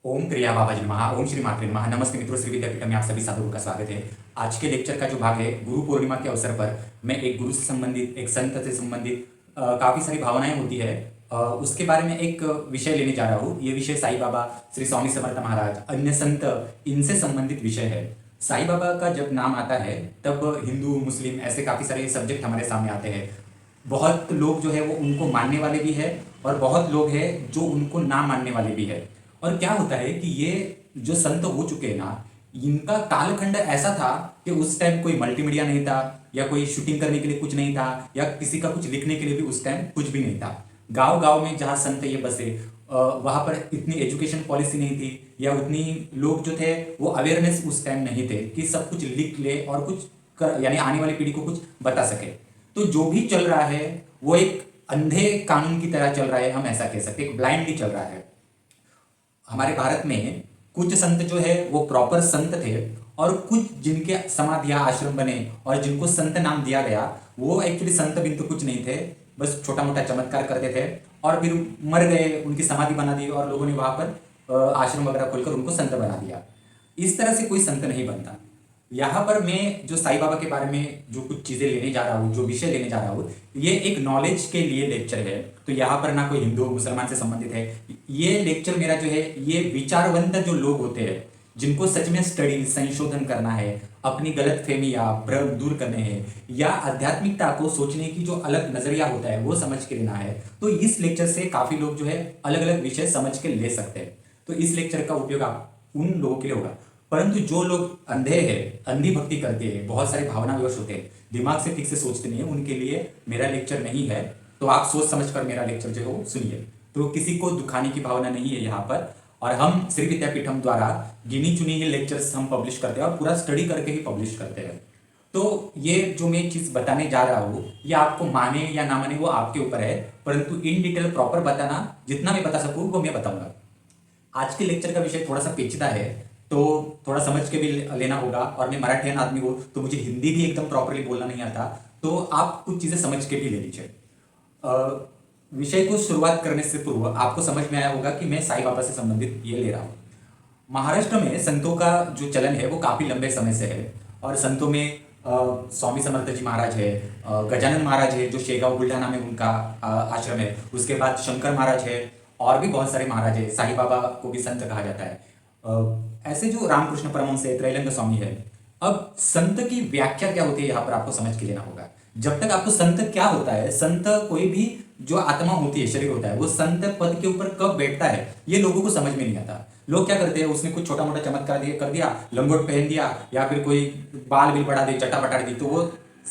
ओम क्रिया बाबाजी नमः। ओम श्री मात्रे नमः। नमस्ते मित्रों, श्री विद्यापीठ में आप सभी साधुओं का स्वागत है। आज के लेक्चर का जो भाग है, गुरु पूर्णिमा के अवसर पर मैं एक गुरु से संबंधित, एक संत से संबंधित काफ़ी सारी भावनाएं होती है, उसके बारे में एक विषय लेने जा रहा हूँ। ये विषय साईं बाबा, श्री स्वामी समर्थ महाराज, अन्य संत, इनसे संबंधित विषय है। साईं बाबा का जब नाम आता है तब हिंदू मुस्लिम ऐसे काफ़ी सारे सब्जेक्ट हमारे सामने आते हैं। बहुत लोग जो है वो उनको मानने वाले भी है और बहुत लोग हैं जो उनको ना मानने वाले भी है। और क्या होता है कि ये जो संत हो चुके हैं ना, इनका कालखंड ऐसा था कि उस टाइम कोई मल्टीमीडिया नहीं था, या कोई शूटिंग करने के लिए कुछ नहीं था, या किसी का कुछ लिखने के लिए भी उस टाइम कुछ भी नहीं था। गांव गांव में जहाँ संत ये बसे, वहां पर इतनी एजुकेशन पॉलिसी नहीं थी, या उतनी लोग जो थे वो अवेयरनेस उस टाइम नहीं थे कि सब कुछ लिख ले और कुछ यानी आने वाली पीढ़ी को कुछ बता सके। तो जो भी चल रहा है वो एक अंधे कानून की तरह चल रहा है, हम ऐसा कह सकते हैं, एक ब्लाइंडली चल रहा है। हमारे भारत में कुछ संत जो है वो प्रॉपर संत थे, और कुछ जिनके समाधियां आश्रम बने और जिनको संत नाम दिया गया, वो एक्चुअली संत भी तो कुछ नहीं थे, बस छोटा मोटा चमत्कार करते थे और फिर मर गए, उनकी समाधि बना दी और लोगों ने वहां पर आश्रम वगैरह खोलकर उनको संत बना दिया। इस तरह से कोई संत नहीं बनता। यहाँ पर मैं जो साईं बाबा के बारे में जो कुछ चीज़ें लेने जा रहा हूँ, जो विषय लेने जा रहा हूँ, ये एक नॉलेज के लिए लेक्चर है। तो यहाँ पर ना कोई हिंदू मुसलमान से संबंधित है। ये लेक्चर मेरा जो है, ये विचारवंत जो लोग होते हैं, जिनको सच में स्टडी संशोधन करना है, अपनी गलत फहमी या भ्रम दूर करने हैं, या आध्यात्मिकता को सोचने की जो अलग नजरिया होता है वो समझ के लेना है, तो इस लेक्चर से काफ़ी लोग जो है अलग अलग विषय समझ के ले सकते हैं। तो इस लेक्चर का उपयोग आप उन लोगों के लिए होगा। परंतु जो लोग अंधे हैं, अंधी भक्ति करते हैं, बहुत सारे भावना विवश होते हैं, दिमाग से ठीक से सोचते नहीं है, उनके लिए मेरा लेक्चर नहीं है। तो आप सोच समझ कर मेरा लेक्चर जो है वो सुनिए। तो किसी को दुखाने की भावना नहीं है यहाँ पर। और हम श्री विद्यापीठम द्वारा गिनी चुनी ही लेक्चर्स हम पब्लिश करते हैं और पूरा स्टडी करके ही पब्लिश करते हैं। तो ये जो मैं चीज़ बताने जा रहा हूँ, ये आपको माने या ना माने वो आपके ऊपर है, परंतु इन डिटेल प्रॉपर बताना, जितना मैं बता सकूँ वो मैं बताऊंगा। आज के लेक्चर का विषय थोड़ा सा पेचीदा है, तो थोड़ा समझ के भी लेना होगा। और मैं मराठियन आदमी हूँ, तो मुझे हिंदी भी एकदम प्रॉपरली बोलना नहीं आता, तो आप कुछ चीज़ें समझ के भी ले लीजिए। विषय को शुरुआत करने से पूर्व आपको समझ में आया होगा कि मैं साईं बाबा से संबंधित ये ले रहा हूँ। महाराष्ट्र में संतों का जो चलन है वो काफ़ी लंबे समय से है। और संतों में स्वामी समर्थ जी महाराज है, गजानन महाराज है जो शेगांव बुल्ढाना में उनका आश्रम है, उसके बाद शंकर महाराज है, और भी बहुत सारे महाराज है। साईं बाबा को भी संत कहा जाता है। ऐसे जो रामकृष्ण परमहंस है, त्रैलंग स्वामी है। अब संत की व्याख्या क्या होती है यहाँ पर आपको समझ के लेना होगा। जब तक आपको संत क्या होता है, संत कोई भी जो आत्मा होती है, शरीर होता है, वो संत पद के ऊपर कब बैठता है, ये लोगों को समझ में नहीं आता। लोग क्या करते हैं, उसने कुछ छोटा मोटा चमत्कार कर दिया, लंगोट पहन दिया, या फिर कोई बाल भी बढ़ा दे, चट्टा पटा दी, तो वो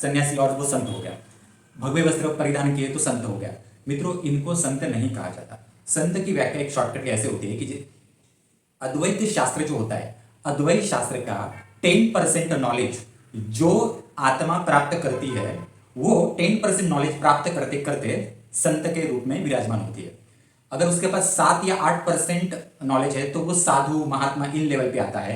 सन्यासी और वो संत हो गया। भगवे वस्त्र परिधान किए तो संत हो गया। मित्रों, इनको संत नहीं कहा जाता। संत की व्याख्या एक शॉर्टकट ऐसे होती है कि अद्वैत शास्त्र जो होता है, अद्वैत शास्त्र का 10% नॉलेज जो आत्मा प्राप्त करती है, वो 10% नॉलेज प्राप्त करते करते संत के रूप में विराजमान होती है। अगर उसके पास 7 या 8% नॉलेज है तो वो साधु महात्मा इन लेवल पे आता है।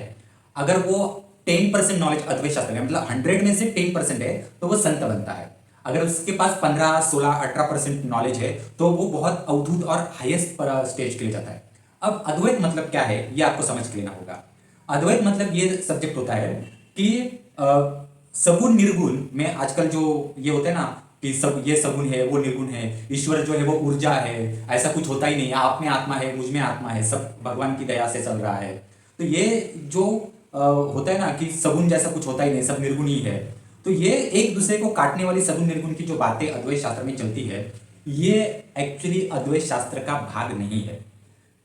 अगर वो 10% नॉलेज अद्वैत शास्त्र का, मतलब 100 में से 10% है, तो वो संत बनता है। अगर उसके पास 15, 16, 18% नॉलेज है तो वो बहुत अवधूत और हाईएस्ट स्टेज के लिए जाता है। अब अद्वैत मतलब क्या है, ये आपको समझ के लेना होगा। अद्वैत मतलब ये सब्जेक्ट होता है कि सगुण निर्गुण में आजकल जो ये होते हैं ना, कि सब ये सगुण है, वो निर्गुण है, ईश्वर जो है वो ऊर्जा है, ऐसा कुछ होता ही नहीं, आप में आत्मा है, मुझ में आत्मा है, सब भगवान की दया से चल रहा है। तो ये जो होता है ना कि सगुण जैसा कुछ होता ही नहीं, सब निर्गुण ही है। तो ये एक दूसरे को काटने वाली सगुण निर्गुण की जो बातें अद्वैत शास्त्र में चलती है, ये एक्चुअली अद्वैत शास्त्र का भाग नहीं है।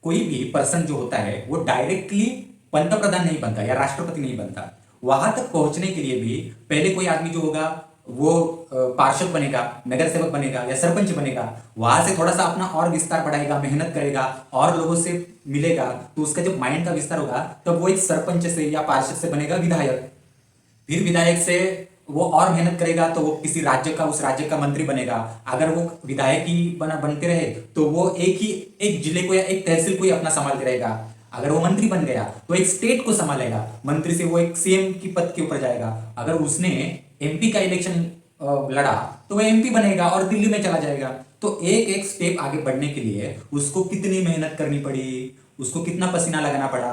कोई भी पर्सन जो होता है वो डायरेक्टली पंतप्रधान नहीं बनता या राष्ट्रपति नहीं बनता। वहां तक पहुंचने के लिए भी पहले कोई आदमी जो होगा वो पार्षद बनेगा, नगर सेवक बनेगा या सरपंच बनेगा। वहां से थोड़ा सा अपना और विस्तार बढ़ाएगा, मेहनत करेगा और लोगों से मिलेगा, तो उसका जब माइंड का विस्तार होगा तब वो एक सरपंच से या पार्षद से बनेगा विधायक। फिर विधायक से वो और मेहनत करेगा तो वो किसी राज्य का, उस राज्य का मंत्री बनेगा। अगर वो विधायक ही बनते रहे तो वो एक जिले को या एक तहसील को ही अपना संभालते रहेगा। अगर वो मंत्री बन गया तो एक स्टेट को संभालेगा, मंत्री से वो एक सीएम की पद के ऊपर जाएगा। अगर उसने एमपी का इलेक्शन लड़ा तो वो एमपी बनेगा और दिल्ली में चला जाएगा। तो एक एक स्टेप आगे बढ़ने के लिए उसको कितनी मेहनत करनी पड़ी, उसको कितना पसीना लगाना पड़ा,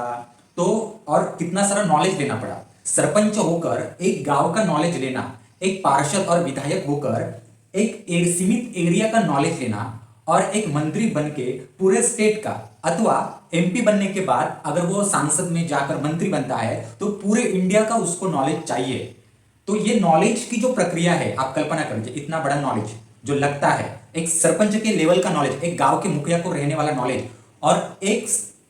तो और कितना सारा नॉलेज लेना पड़ा। सरपंच होकर एक गांव का नॉलेज लेना, एक पार्षद और विधायक होकर एक सीमित एरिया का नॉलेज लेना, और एक मंत्री बन के पूरे स्टेट का, अथवा एमपी बनने के बाद अगर वो सांसद में जाकर मंत्री बनता है तो पूरे इंडिया का उसको नॉलेज चाहिए। तो ये नॉलेज की जो प्रक्रिया है, आप कल्पना कर लीजिए इतना बड़ा नॉलेज जो लगता है, एक सरपंच के लेवल का नॉलेज, एक गांव के मुखिया को रहने वाला नॉलेज, और एक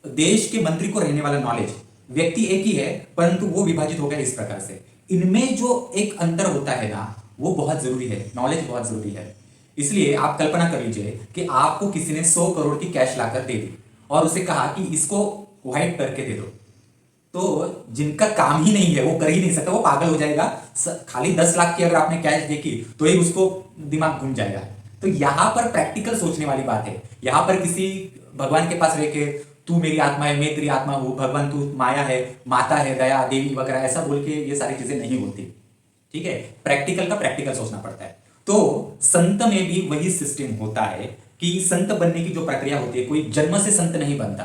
देश के मंत्री को रहने वाला नॉलेज। व्यक्ति एक ही है परंतु वो विभाजित हो गया इस प्रकार से। इनमें जो एक अंतर होता है ना, वो बहुत जरूरी है, नॉलेज बहुत जरूरी है। इसलिए आप कल्पना कर लीजिए कि आपको किसी ने 100 करोड़ की कैश लाकर दे दी और उसे कहा कि इसको वाइट करके दे दो, तो जिनका काम ही नहीं है वो कर ही नहीं सकता, वो पागल हो जाएगा। खाली 10 लाख की अगर आपने कैश देखी तो ही उसको दिमाग घूम जाएगा। तो यहां पर प्रैक्टिकल सोचने वाली बात है। यहां पर किसी भगवान के पास रह के तू मेरी आत्मा है, मैं तेरी आत्मा हूं, भगवान तू माया है, माता है, दया देवी वगैरह ऐसा बोल के ये सारी चीजें नहीं होती। ठीक है, प्रैक्टिकल का प्रैक्टिकल सोचना पड़ता है। तो संत में भी वही सिस्टम होता है कि संत बनने की जो प्रक्रिया होती है, कोई जन्म से संत नहीं बनता,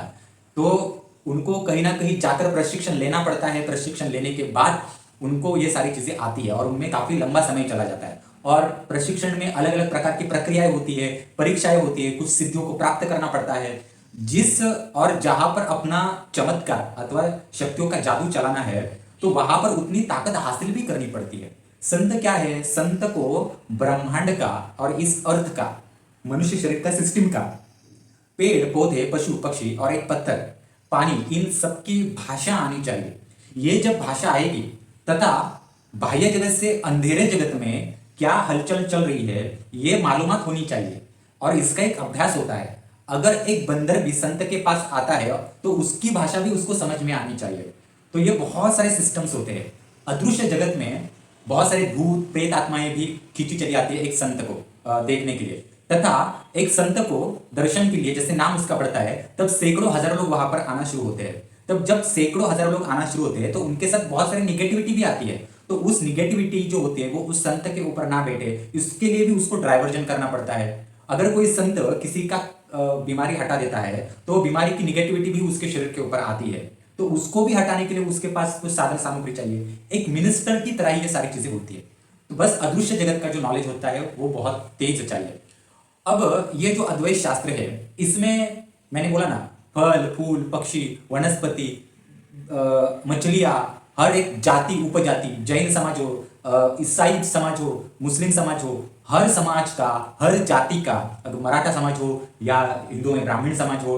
तो उनको कहीं ना कहीं जाकर प्रशिक्षण लेना पड़ता है। प्रशिक्षण लेने के बाद उनको ये सारी चीजें आती है और उनमें काफी लंबा समय चला जाता है। और प्रशिक्षण में अलग अलग प्रकार की प्रक्रियाएं होती है, परीक्षाएं होती है, कुछ सिद्धियों को प्राप्त करना पड़ता है। जिस और जहां पर अपना चमत्कार अथवा शक्तियों का जादू चलाना है, तो वहां पर उतनी ताकत हासिल भी करनी पड़ती है। संत क्या है? संत को ब्रह्मांड का और इस अर्थ का, मनुष्य शरीर का, सिस्टम का, पेड़ पौधे पशु पक्षी और एक पत्थर पानी, इन सबकी भाषा आनी चाहिए। ये जब भाषा आएगी तथा बाह्य जगत से अंधेरे जगत में क्या हलचल चल रही है ये मालूमात होनी चाहिए। और इसका एक अभ्यास होता है। अगर एक बंदर भी संत के पास आता है तो उसकी भाषा भी उसको समझ में आनी चाहिए। तो ये बहुत सारे सिस्टम्स होते हैं। अदृश्य जगत में बहुत सारे भूत प्रेत आत्माएं भी खींची चली आती है एक संत को देखने के लिए, तथा एक संत को दर्शन के लिए, जैसे नाम उसका पड़ता है, तब सैकड़ों हजारों लोग वहां पर आना शुरू होते हैं। तब जब सैकड़ों हजारों लोग आना शुरू होते हैं तो उनके साथ बहुत सारी निगेटिविटी भी आती है। तो उस निगेटिविटी जो होती है वो उस संत के ऊपर ना बैठे, इसके लिए भी उसको डाइवर्जन करना पड़ता है। अगर कोई संत किसी का बीमारी हटा देता है तो बीमारी की निगेटिविटी भी उसके शरीर के ऊपर आती है, तो उसको भी हटाने के लिए उसके पास कुछ साधन सामग्री चाहिए। एक मिनिस्टर की तरह ये सारी चीजें होती है। तो बस अदृश्य जगत का जो नॉलेज होता है वो बहुत तेज चाहिए। अब ये जो अद्वैत शास्त्र है, इसमें मैंने बोला ना, फल फूल पक्षी वनस्पति मछलियां, हर एक जाति उपजाति, जैन समाज हो, ईसाई समाज हो, मुस्लिम समाज हो, हर समाज का, हर जाति का, अगर मराठा समाज हो या हिंदू में ब्राह्मण समाज हो,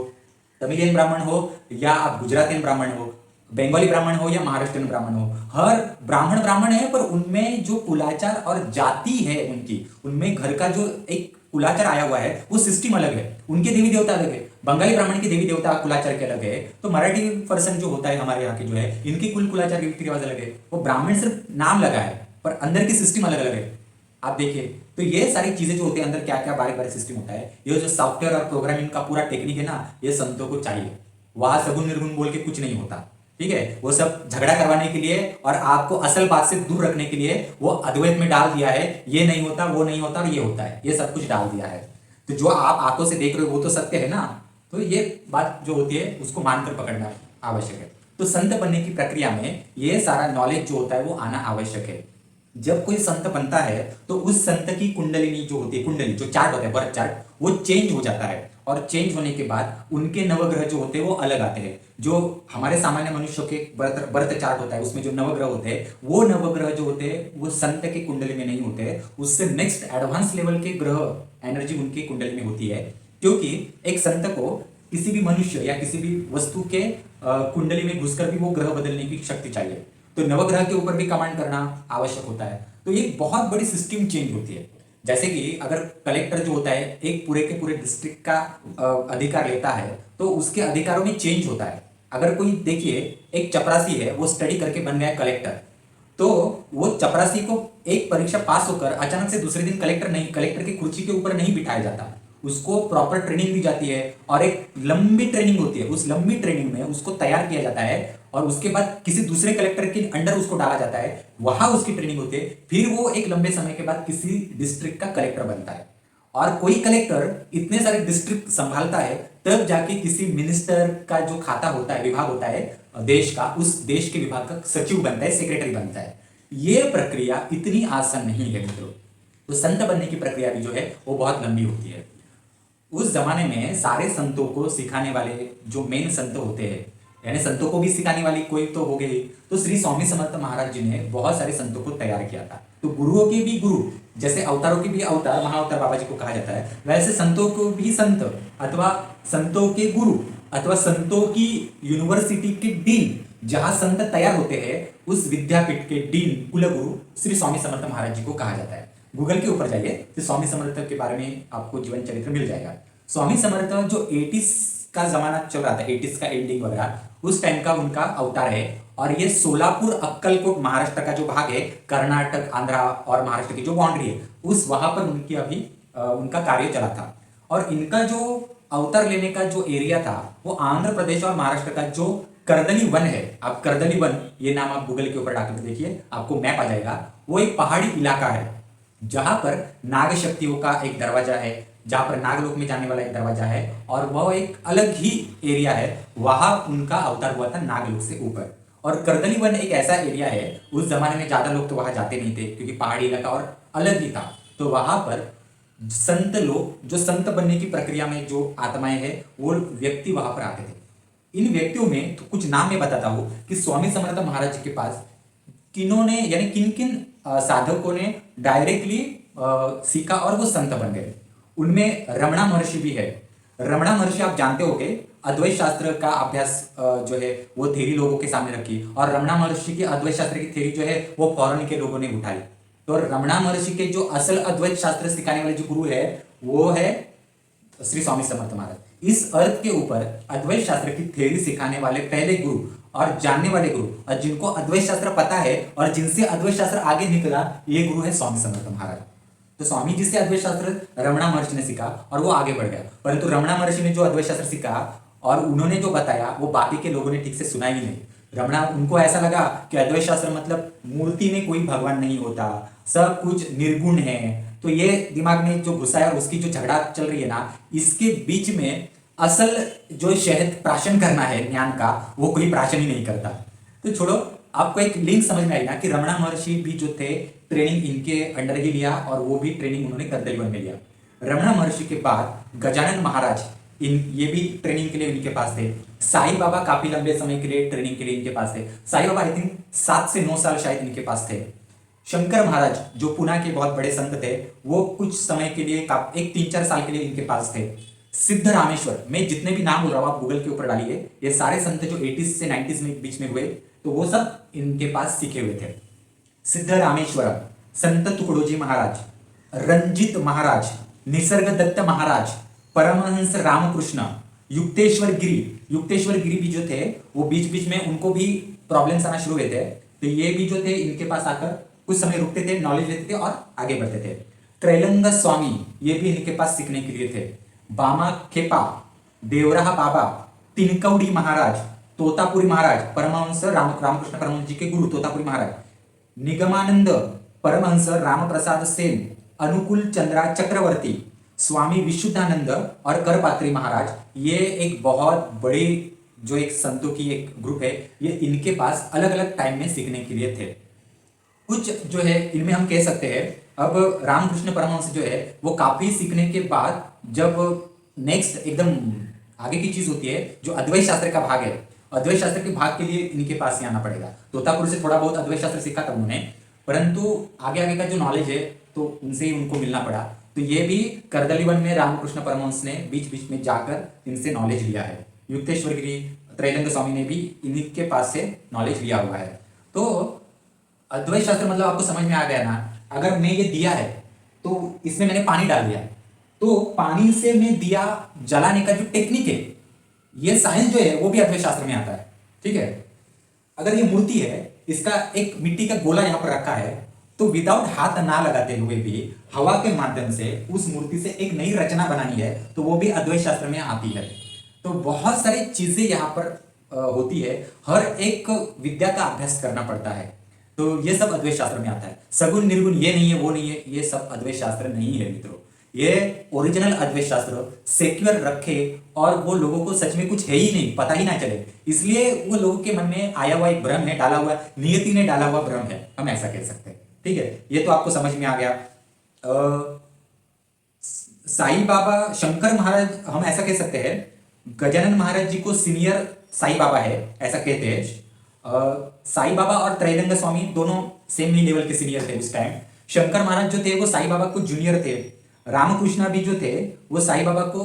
तमिलियन ब्राह्मण हो या आप गुजरातियन ब्राह्मण हो, बंगाली ब्राह्मण हो या महाराष्ट्रियन ब्राह्मण हो, हर ब्राह्मण ब्राह्मण है, पर उनमें जो कुलाचार और जाति है उनकी, उनमें घर का जो एक कुलाचार आया हुआ है वो सिस्टम अलग है। उनके देवी देवता अलग है। बंगाली ब्राह्मण के देवी देवता कुलाचार के अलग है, तो मराठी पर्सन जो होता है हमारे यहाँ के जो है, इनकी कुल कुलाचार रीति रिवाज अलग है। वो ब्राह्मण सिर्फ नाम लगा है पर अंदर की सिस्टम अलग अलग है। आप देखिए, तो ये सारी चीजें जो होती है अंदर, क्या क्या बारीक बारीक सिस्टम होता है, ये जो सॉफ्टवेयर और प्रोग्रामिंग का पूरा टेक्निक है ना, ये संतों को चाहिए। वहां सगुन निर्गुण बोल के कुछ नहीं होता। ठीक है, वो सब झगड़ा करवाने के लिए और आपको असल बात से दूर रखने के लिए वो अद्वैत में डाल दिया है। ये नहीं होता, वो नहीं होता और ये होता है, ये सब कुछ डाल दिया है। तो जो आप आंखों से देख रहे हो वो तो सत्य है ना, तो ये बात जो होती है उसको मानकर पकड़ना आवश्यक है। तो संत बनने की प्रक्रिया में ये सारा नॉलेज जो होता है वो आना आवश्यक है। जब कोई संत बनता है तो उस संत की कुंडलिनी जो होती है, कुंडली जो चार्ट होता है, बर्थ चार्ट, वो चेंज हो जाता है। और चेंज होने के बाद उनके नवग्रह जो होते हैं वो अलग आते हैं। जो हमारे सामान्य मनुष्यों के बर्थ चार्ट होता है उसमें जो नवग्रह होते हैं, वो नवग्रह जो होते हैं वो संत के कुंडली में नहीं होते, उससे नेक्स्ट एडवांस लेवल के ग्रह एनर्जी उनकी कुंडली में होती है। क्योंकि एक संत को किसी भी मनुष्य या किसी भी वस्तु के कुंडली में घुसकर भी वो ग्रह बदलने की शक्ति चाहिए। तो नवग्रह के ऊपर भी कमांड करना आवश्यक होता है। तो ये बहुत बड़ी सिस्टम चेंज होती है। जैसे कि अगर कलेक्टर जो होता है एक पूरे के पूरे डिस्ट्रिक्ट का अधिकार लेता है तो उसके अधिकारों में चेंज होता है। अगर कोई देखिए एक चपरासी है, वो स्टडी करके बन गया कलेक्टर, तो वो चपरासी को एक परीक्षा पास होकर अचानक से दूसरे दिन कलेक्टर की कुर्सी के ऊपर नहीं बिठाया जाता। उसको प्रॉपर ट्रेनिंग दी जाती है और एक लंबी ट्रेनिंग होती है। उस लंबी ट्रेनिंग में उसको तैयार किया जाता है और उसके बाद किसी दूसरे कलेक्टर के अंडर उसको डाला जाता है, वहां उसकी ट्रेनिंग होती है। फिर वो एक लंबे समय के बाद किसी डिस्ट्रिक्ट का कलेक्टर बनता है। और कोई कलेक्टर इतने सारे डिस्ट्रिक्ट संभालता है तब जाके किसी मिनिस्टर का जो खाता होता है, विभाग होता है देश का, उस देश के विभाग का सचिव बनता है, सेक्रेटरी बनता है। ये प्रक्रिया इतनी आसान नहीं है मित्रों। तो संत बनने की प्रक्रिया भी जो है वो बहुत लंबी होती है। उस जमाने में सारे संतों को सिखाने वाले जो मेन संत होते हैं, यानी संतों को भी सिखाने वाली कोई तो हो गई, तो श्री स्वामी समर्थ महाराज जी ने बहुत सारे संतों को तैयार किया था। तो गुरुओं के भी गुरु, जैसे अवतारों के भी अवतार महाअवतार बाबा जी को कहा जाता है, वैसे संतों को भी संत अथवा संतों के गुरु अथवा संतों की यूनिवर्सिटी के डीन, जहां संत तैयार होते हैं, उस विद्यापीठ के डीन कुलगुरु श्री स्वामी समर्थ महाराज जी को कहा जाता है। गूगल के ऊपर जाइए तो स्वामी समर्थ के बारे में आपको जीवन चरित्र मिल जाएगा। स्वामी समर्थ जो 80s का जमाना चल रहा था, 80s का एंडिंग वगैरह, उस टाइम का उनका अवतार है। और ये सोलापुर अक्कलकोट महाराष्ट्र का जो भाग है, कर्नाटक आंध्रा और महाराष्ट्र की जो बाउंड्री है, उस वहां पर उनकी अभी उनका कार्य चला था। और इनका जो अवतार लेने का जो एरिया था वो आंध्र प्रदेश और महाराष्ट्र का जो करदली वन है, आप करदली वन ये नाम आप गूगल के ऊपर डालकर देखिए, आपको मैप आ जाएगा। वो एक पहाड़ी इलाका है जहां पर नाग शक्तियों का एक दरवाजा है, जहां पर नागलोक में जाने वाला एक दरवाजा है, और वह एक अलग ही एरिया है। वहां उनका अवतार हुआ था नागलोक से ऊपर। और करदली वन एक ऐसा एरिया है, उस जमाने में ज्यादा लोग तो वहां जाते नहीं थे क्योंकि पहाड़ी इलाका और अलग ही था। तो वहां पर संत लोग, जो संत बनने की प्रक्रिया में जो आत्माएं हैं, वो व्यक्ति वहां पर आते थे। इन व्यक्तियों में तो कुछ नाम मैं बताता हूं कि स्वामी समर्थ महाराज जी के पास किन्होंने, यानी किन किन साधकों ने डायरेक्टली सीखा और वो संत बन गए। उनमें रमणा महर्षि भी है। रमणा महर्षि आप जानते होंगे, अद्वैत शास्त्र का अभ्यास जो है वो थ्योरी लोगों के सामने रखी, और रमणा महर्षि की अद्वैत शास्त्र की थ्योरी जो है वो फॉरेन के लोगों ने उठाई। तो रमणा महर्षि के जो असल अद्वैत शास्त्र सिखाने वाले जो गुरु है वो है श्री स्वामी समर्थ महाराज। इस अर्थ के ऊपर अद्वैत शास्त्र की थ्योरी सिखाने वाले पहले गुरु और जानने वाले गुरु, और जिनको अद्वैत शास्त्र पता है और जिनसे अद्वैत शास्त्र आगे निकला, ये गुरु है स्वामी समर्थ महाराज। तो स्वामी जी से अद्वैत शास्त्र रमणा महर्षि ने सीखा और वो आगे बढ़ गया। परंतु रमणा महर्षि ने जो अद्वैत शास्त्र सीखा और उन्होंने जो बताया वो बाकी के लोगों ने ठीक से सुना ही नहीं। रमणा, उनको ऐसा लगा कि अद्वैत शास्त्र मतलब मूर्ति में कोई भगवान नहीं होता, सब कुछ निर्गुण है। तो ये दिमाग में जो घुसा है, उसकी जो झगड़ा चल रही है ना, इसके बीच में असल जो शहद प्राशन करना है ज्ञान का, वो कोई प्राशन ही नहीं करता। तो छोड़ो, आपको एक लिंक समझ में आई ना कि रमणा महर्षि भी जो थे ट्रेनिंग इनके अंडर ही लिया, और वो भी ट्रेनिंग उन्होंने करदली वन में लिया। रमणा महर्षि के बाद गजानन महाराज, ये भी ट्रेनिंग के लिए इनके पास थे। साईं बाबा काफी लंबे समय के लिए ट्रेनिंग के लिए इनके पास थे। साईं बाबा आई थिंक 7 से 9 साल शायद इनके पास थे। शंकर महाराज जो पुणे के बहुत बड़े संत थे, वो कुछ समय के लिए एक 3-4 साल के लिए इनके पास थे। सिद्ध रामेश्वर, मैं जितने भी नाम बोल रहा हूं आप गूगल के ऊपर डालिए, ये सारे संत जो 80s से 90s में बीच में हुए, तो वो सब इनके पास सीखे हुए थे। सिद्ध रामेश्वर, संत तुकडोजी महाराज, रंजित महाराज, निसर्ग दत्त महाराज, परमहंस रामकृष्ण, युक्तेश्वर गिरी भी जो थे वो बीच बीच में उनको भी प्रॉब्लम्स आना शुरू हुए थे। तो ये भी जो थे इनके पास आकर कुछ समय रुकते थे, नॉलेज लेते थे और आगे बढ़ते थे। त्रैलंग स्वामी, ये भी इनके पास सीखने के लिए थे। बामा खेपा, देवराहा बाबा, तिनकौड़ी महाराज, तोतापुरी महाराज, परमहंस रामकृष्ण परमहंस जी के गुरु तोतापुरी महाराज, निगमानंद परमहंस रामप्रसाद सेन, अनुकूल चंद्रा चक्रवर्ती, स्वामी विशुद्धानंद और करपात्री महाराज, ये एक बहुत बड़ी जो एक संतों की एक ग्रुप है, ये इनके पास अलग अलग टाइम में सीखने के लिए थे। कुछ जो है इनमें हम कह सकते हैं, अब रामकृष्ण परमहंस जो है वो काफी सीखने के बाद जब नेक्स्ट एकदम आगे की चीज होती है जो अद्वैत शास्त्र का भाग है, अद्वैत शास्त्र के भाग के लिए इनके पास ही आना पड़ेगा। तोतापुर से थोड़ा बहुत अद्वैत शास्त्र सीखा था उन्होंने, परंतु आगे आगे का जो नॉलेज है तो उनसे ही उनको मिलना पड़ा। तो ये भी करदली वन में रामकृष्ण परमहंस ने बीच बीच में जाकर इनसे नॉलेज लिया है। युक्तेश्वर गिरी, त्रैलंग स्वामी ने भी इनके पास से नॉलेज लिया हुआ है। तो अद्वैत शास्त्र मतलब आपको समझ में आ गया ना। अगर मैं ये दिया है तो इसमें मैंने पानी डाल दिया, तो पानी से मैं दिया जलाने का जो टेक्निक है, ये साइंस जो है वो भी अद्वैत शास्त्र में आता है। ठीक है, अगर ये मूर्ति है, इसका एक मिट्टी का गोला यहां पर रखा है, तो विदाउट हाथ ना लगाते हुए भी हवा के माध्यम से उस मूर्ति से एक नई रचना बनानी है, तो वो भी अद्वैत शास्त्र में आती है। तो बहुत सारी चीजें यहाँ पर होती है, हर एक विद्या का अभ्यास करना पड़ता है। तो ये सब अद्वैत शास्त्र में आता है। सगुण निर्गुण ये नहीं है, वो नहीं है, ये सब अद्वैत शास्त्र नहीं है मित्रों। ये ओरिजिनल अद्वैत शास्त्र सेक्युलर रखे और वो लोगों को सच में कुछ है ही नहीं, पता ही ना चले, इसलिए वो लोगों के मन में आया हुआ एक भ्रम है, डाला हुआ नियति ने डाला हुआ भ्रम है, हम ऐसा कह सकते हैं। ठीक है, ये तो आपको समझ में आ गया। साईं बाबा शंकर महाराज, हम ऐसा कह सकते हैं गजानन महाराज जी को सीनियर साईं बाबा है ऐसा कहते हैं। साईं बाबा और त्रैलंग स्वामी दोनों सेम ही लेवल के सीनियर थे उस टाइम। शंकर महाराज जो थे वो साईं बाबा को जूनियर थे। रामकृष्णा भी जो थे वो साईं बाबा को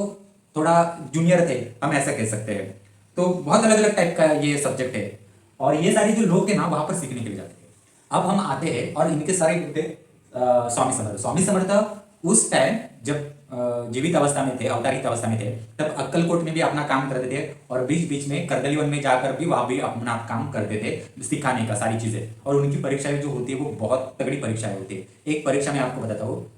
थोड़ा जूनियर थे, हम ऐसा कह सकते हैं। तो बहुत अलग अलग टाइप का ये सब्जेक्ट है और ये सारे जो लोग थे ना वहां पर सीखने के लिए जाते थे। अब हम आते हैं और इनके सारे थे स्वामी समर्थ। स्वामी समर्थ उस टाइम जब जीवित अवस्था में थे, अवतारित अवस्था में थे, तब अक्कलकोट में भी अपना काम करते थे और बीच बीच में करदलीवन में जाकर भी वहां भी अपना काम करते थे सिखाने का सारी चीजें। और उनकी परीक्षाएं जो होती है वो बहुत तगड़ी परीक्षाएं होती है। एक परीक्षा मैं आपको बताता हूँ,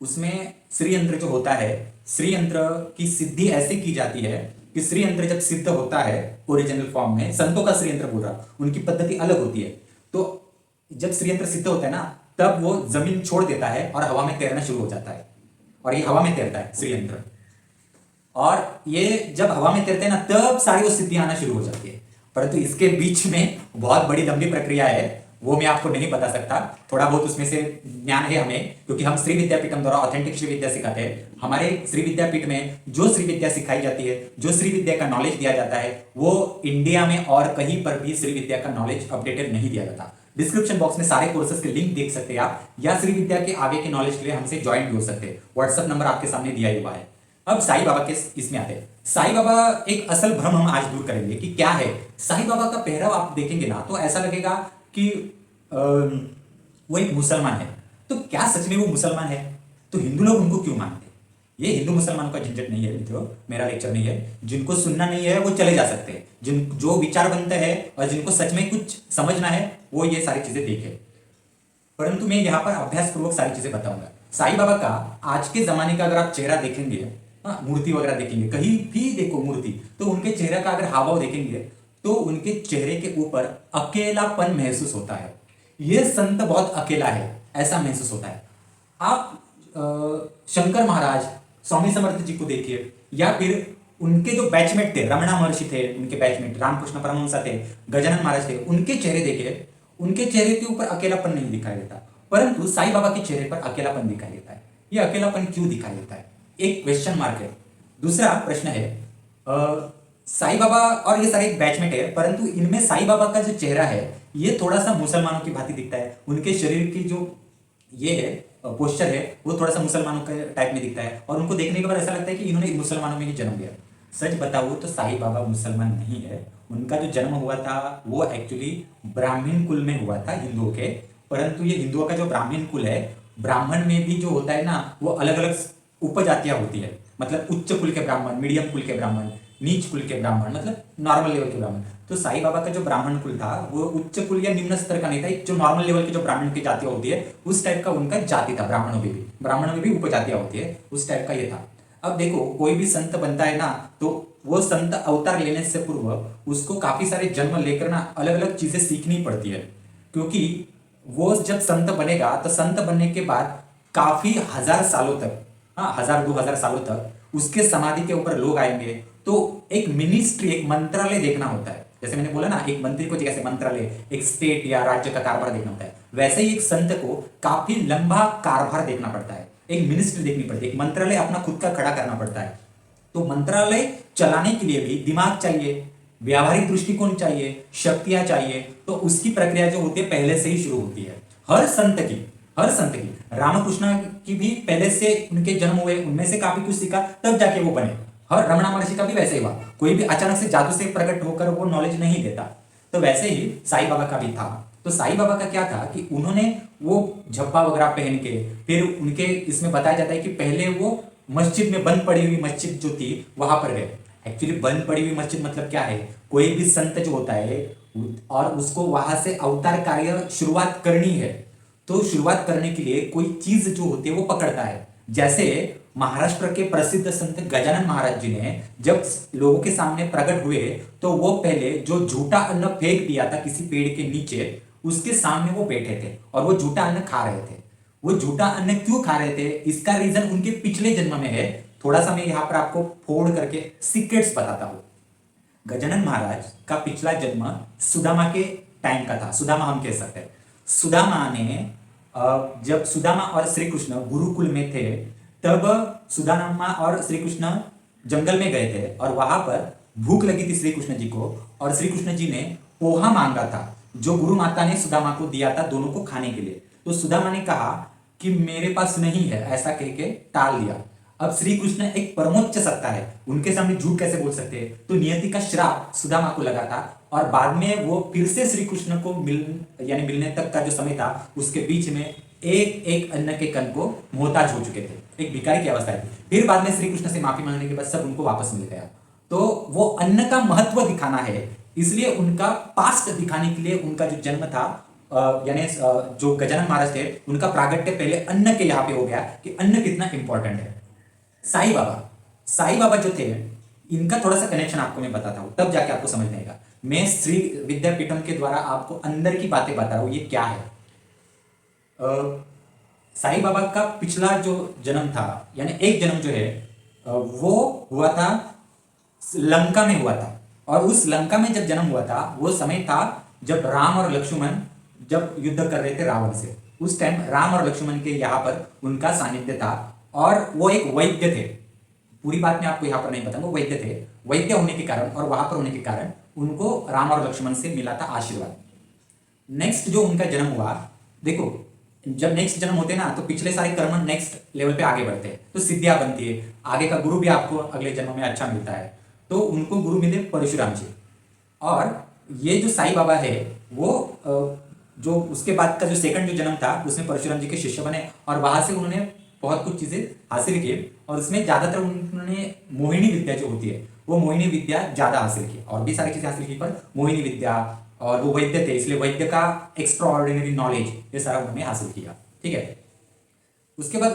उसमें श्री यंत्र जो होता है, श्री यंत्र की सिद्धि ऐसे की जाती है कि श्री यंत्र जब सिद्ध होता है ओरिजिनल फॉर्म में, संतों का श्री यंत्र बोल रहा, उनकी पद्धति अलग होती है। तो जब श्री यंत्र सिद्ध होता है ना, तब वो जमीन छोड़ देता है और हवा में तैरना शुरू हो जाता है, और ये हवा में तैरता है श्री यंत्र। और ये जब हवा में तैरते हैं ना, तब सारी वो सिद्धि आना शुरू हो जाती है। परंतु इसके बीच में बहुत बड़ी लंबी प्रक्रिया है, वो मैं आपको नहीं बता सकता। थोड़ा बहुत उसमें से ज्ञान है हमें, क्योंकि हम श्री विद्यापीठम द्वारा ऑथेंटिक श्री विद्या सिखाते हैं। हमारे श्री विद्यापीठ में जो श्री विद्या सिखाई जाती है, जो श्री विद्या का नॉलेज दिया जाता है, वो इंडिया में और कहीं पर भी श्री विद्या का नॉलेज अपडेटेड नहीं दिया जाता। डिस्क्रिप्शन बॉक्स में सारे कोर्सेज के लिंक देख सकते हैं आप, या श्री विद्या के आगे के नॉलेज के लिए हमसे ज्वाइन भी हो सकते हैं। व्हाट्सएप नंबर आपके सामने दिया हुआ है। अब साईं बाबा के इसमें आते हैं। साईं बाबा एक असल भ्रम हम आज दूर करेंगे कि क्या है। साईं बाबा का पहराव आप देखेंगे ना तो ऐसा लगेगा कि वो एक मुसलमान है। तो क्या सच में वो मुसलमान है? तो हिंदू लोग उनको क्यों मानते हैं? ये हिंदू मुसलमान का झंझट नहीं है मित्रों, मेरा लेक्चर नहीं है। जिनको सुनना नहीं है वो चले जा सकते हैं, जो विचार बनते हैं और जिनको सच में कुछ समझना है वो ये सारी चीजें देखे। परंतु मैं यहाँ पर अभ्यास पूर्वक सारी चीजें बताऊंगा। साईं बाबा का आज के जमाने का अगर आप चेहरा देखेंगे, मूर्ति वगैरह देखेंगे, कहीं भी देखो मूर्ति, तो उनके चेहरे का अगर हाव भाव देखेंगे तो उनके चेहरे के ऊपर अकेलापन महसूस होता है। ये संत बहुत अकेला है ऐसा महसूस होता है। आप शंकर महाराज, स्वामी समर्थ जी को देखिए, या फिर उनके जो बैचमेट थे, रमणा महर्षि थे, उनके बैचमेट रामकृष्ण परमहंस थे, गजानन महाराज थे, उनके चेहरे देखिए, उनके चेहरे के ऊपर अकेलापन नहीं दिखाई देता। परंतु साईं बाबा के चेहरे पर अकेलापन दिखाई देता है। ये अकेलापन क्यों दिखाई देता है? एक क्वेश्चन मार्क है। दूसरा प्रश्न है, साईं बाबा और ये सारे एक बैचमेट है, परंतु इनमें साईं बाबा का जो चेहरा है ये थोड़ा सा मुसलमानों की भांति दिखता है। उनके शरीर की जो ये है पोस्चर है वो थोड़ा सा मुसलमानों के टाइप में दिखता है, और उनको देखने के बाद ऐसा लगता है कि इन्होंने मुसलमानों में ही जन्म लिया। सच बताऊं तो साईं बाबा मुसलमान नहीं है। उनका जो जन्म हुआ था वो एक्चुअली ब्राह्मण कुल में हुआ था, हिंदुओं के। परंतु ये हिंदुओं का जो ब्राह्मण कुल है, ब्राह्मण में भी जो होता है ना वो अलग अलग उपजातियां होती है। मतलब उच्च कुल के ब्राह्मण, मीडियम कुल के ब्राह्मण, नीच कुल के ब्राह्मण, मतलब नॉर्मल लेवल के ब्राह्मण। तो साईं बाबा का जो ब्राह्मण कुल था वो उच्च कुल या निम्न स्तर का नहीं था, जो नॉर्मल लेवल के जो ब्राह्मण की जातियां होती है उस टाइप का उनका जाति था। ब्राह्मणों में भी उपजातियां होती है, उस टाइप का ये था। अब देखो, कोई भी संत बनता है ना तो वो संत अवतार लेने से पूर्व उसको काफी सारे जन्म लेकर ना अलग अलग चीजें सीखनी पड़ती है। क्योंकि वो जब संत बनेगा तो संत बनने के बाद काफी हजार सालों तक, हाँ 1000-2000 सालों तक उसके समाधि के ऊपर लोग आएंगे। तो एक मिनिस्ट्री, एक मंत्रालय देखना होता है। जैसे मैंने बोला ना, एक मंत्री को जैसे मंत्रालय, एक स्टेट या राज्य का कारभार देखना होता है, वैसे ही एक संत को काफी लंबा कारभार देखना पड़ता है, एक मिनिस्ट्री देखनी पड़ती है, एक मंत्रालय अपना खुद का खड़ा करना पड़ता है। तो मंत्रालय चलाने के लिए भी दिमाग चाहिए, व्यावहारिक दृष्टिकोण चाहिए, शक्तियां चाहिए। तो उसकी प्रक्रिया जो होती है पहले से ही शुरू होती है हर संत की। रामकृष्ण की भी पहले से उनके जन्म हुए, उनमें से काफी कुछ सीखा तब जाके वो बने। हर रमणा महर्षि का भी वैसे ही हुआ, कोई भी अचानक से जादू से प्रकट होकर वो नॉलेज नहीं देता। तो वैसे ही साईं बाबा का भी था। तो साईं बाबा का क्या था कि उन्होंने वो झब्बा वगैरह पहन के, फिर उनके इसमें बताया जाता है कि पहले वो मस्जिद में, बंद पड़ी हुई मस्जिद जो थी वहां पर गए। एक्चुअली बंद पड़ी हुई मस्जिद मतलब क्या है, कोई भी संत जो होता है और उसको वहां से अवतार कार्य शुरुआत करनी है, तो शुरुआत करने के लिए कोई चीज जो होती है वो पकड़ता है। जैसे महाराष्ट्र के प्रसिद्ध संत गजानन महाराज जी ने जब लोगों के सामने प्रकट हुए तो वो पहले जो झूठा अन्न फेंक दिया था किसी पेड़ के नीचे, उसके सामने वो बैठे थे और वो झूठा अन्न खा रहे थे। वो झूठा अन्न क्यों खा रहे थे, इसका रीजन उनके पिछले जन्म में है। थोड़ा सा मैं यहाँ पर आपको फोड़ करके सीक्रेट्स बताता हूँ। गजानन महाराज का पिछला जन्म सुदामा के टाइम का था। सुदामा हम कह सकते हैं। सुदामा ने जब सुदामा और श्री कृष्ण गुरुकुल में थे, तब सुदामा और श्री कृष्ण जंगल में गए थे और वहां पर भूख लगी थी श्री कृष्ण जी को, और श्री कृष्ण जी ने पोहा मांगा था जो गुरु माता ने सुदामा को दिया था दोनों को खाने के लिए। तो सुदामा ने कहा कि मेरे पास नहीं है, ऐसा कह के टाल दिया। अब श्री कृष्ण एक परमोच्च सत्ता है, उनके सामने झूठ कैसे बोल सकते हैं। तो नियति का श्राप सुदामा को लगा था और बाद में वो फिर से श्री कृष्ण को मिलने तक का जो समय था उसके बीच में एक एक अन्न के कण को मोहताज हो चुके थे, एक भिखारी की अवस्था थी। फिर बाद में श्री कृष्ण से माफी मांगने के बाद सब उनको वापस मिल गया। तो वो अन्न का महत्व दिखाना है, इसलिए उनका पास्ट दिखाने के लिए उनका जो जन्म था, यानी जो गजानन महाराज थे उनका प्रागट्य पहले अन्न के यहाँ पे हो गया कि अन्न कितना इंपॉर्टेंट है। साई बाबा जो थे, इनका थोड़ा सा कनेक्शन आपको मैं बताता हूँ, तब जाके आपको समझ में आएगा। मैं श्री विद्यापीठम के द्वारा आपको अंदर की बातें बता रहा हूँ, ये क्या है। साई बाबा का पिछला जो जन्म था, यानी एक जन्म जो है वो हुआ था लंका में हुआ था। और उस लंका में जब जन्म हुआ था वो समय था जब राम और लक्ष्मण जब युद्ध कर रहे थे रावण से। उस टाइम राम और लक्ष्मण के यहाँ पर उनका सानिध्य था और वो एक वैद्य थे। पूरी बात मैं आपको यहाँ पर नहीं बताऊंगा। वैद्य थे, वैद्य होने के कारण और वहां पर होने के कारण उनको राम और लक्ष्मण से मिला था आशीर्वाद। नेक्स्ट जो उनका जन्म हुआ, देखो जब नेक्स्ट जन्म होते हैं ना तो पिछले सारे कर्म नेक्स्ट लेवल पे आगे बढ़ते हैं, तो सिद्धियां बनती है, आगे का गुरु भी आपको अगले जन्म में अच्छा मिलता है। तो उनको गुरु मिले परशुराम जी। और ये जो साई बाबा है वो जो उसके बाद का जो सेकंड जो जन्म था उसमें परशुराम जी के शिष्य बने और वहां से उन्होंने बहुत कुछ चीजें हासिल की। और उसमें ज्यादातर उन्होंने मोहिनी विद्या जो होती है वो मोहिनी विद्या ज्यादा हासिल की, और भी सारी चीजें हासिल की, पर मोहिनी विद्या, और वो वैद्य थे इसलिए वैद्य का एक्स्ट्राऑर्डिनरी नॉलेज ये सारा उन्होंने हासिल किया। ठीक है। उसके बाद